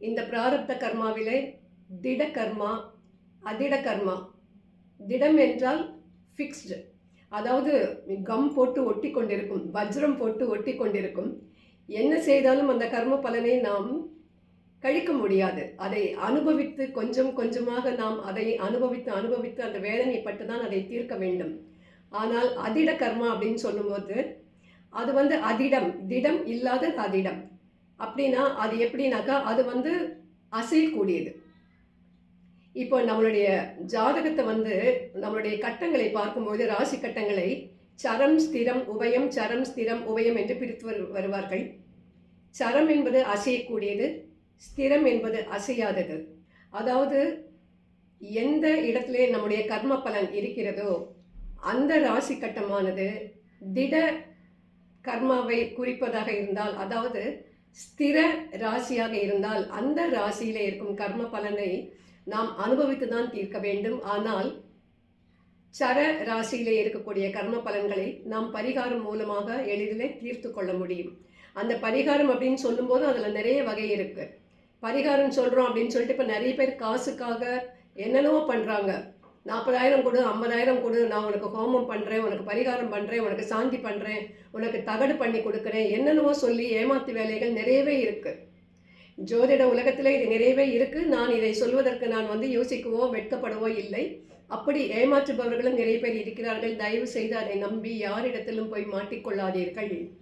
இந்த பிராரப்த கர்மாவிலே திட கர்மா, அதிட கர்மா. திடம் என்றால் ஃபிக்ஸ்டு, அதாவது கம் போட்டு ஒட்டி கொண்டிருக்கும், வஜ்ரம் போட்டு ஒட்டி கொண்டிருக்கும். என்ன செய்தாலும் அந்த கர்ம பலனை நாம் கழிக்க முடியாது. அதை அனுபவித்து கொஞ்சம் கொஞ்சமாக நாம் அதை அனுபவித்து அனுபவித்து அந்த வேதனைப்பட்டு தான் அதை தீர்க்க வேண்டும். ஆனால் அதிட கர்மா அப்படின்னு சொல்லும்போது அது அதிடம், திடம் இல்லாத அதிடம். அப்படின்னா அது எப்படின்னாக்கா அது அசையக்கூடியது. இப்போ நம்மளுடைய ஜாதகத்தை நம்மளுடைய கட்டங்களை பார்க்கும்போது ராசி கட்டங்களை சரம் ஸ்திரம் உபயம், சரம் ஸ்திரம் உபயம் என்று பிரித்து வருவார்கள். சரம் என்பது அசையக்கூடியது, ஸ்திரம் என்பது அசையாதது. அதாவது எந்த இடத்திலே நம்முடைய கர்ம பலன் இருக்கிறதோ அந்த ராசி கட்டமானது திட கர்மாவை குறிப்பதாக இருந்தால், அதாவது ஸ்திர ராசியாக இருந்தால் அந்த ராசியிலே இருக்கும் கர்ம பலனை நாம் அனுபவித்து தான் தீர்க்க வேண்டும். ஆனால் சர ராசியிலே இருக்கக்கூடிய கர்ம பலன்களை நாம் பரிகாரம் மூலமாக எளிதிலே தீர்த்து கொள்ள முடியும். அந்த பரிகாரம் அப்படின்னு சொல்லும்போது அதில் நிறைய வகை இருக்குது. பரிகாரம் சொல்கிறோம் அப்படின்னு சொல்லிட்டு இப்போ நிறைய பேர் காசுக்காக என்னென்னவோ பண்ணுறாங்க. 40,000 கொடு, 50,000 கொடு, நான் உனக்கு ஹோமம் பண்ணுறேன், உனக்கு பரிகாரம் பண்ணுறேன், உனக்கு சாந்தி பண்ணுறேன், உனக்கு தகடு பண்ணி கொடுக்குறேன், என்னென்னவோ சொல்லி ஏமாத்து வேலைகள் நிறையவே இருக்குது. ஜோதிட உலகத்தில் இது நிறையவே இருக்குது. நான் இதை சொல்வதற்கு நான் யோசிக்கவோ வெட்கப்படவோ இல்லை. அப்படி ஏமாற்றுபவர்களும் நிறைய பேர் இருக்கிறார்கள். தயவு செய்து அதை நம்பி யாரிடத்திலும் போய் மாட்டிக்கொள்ளாதீர்கள்.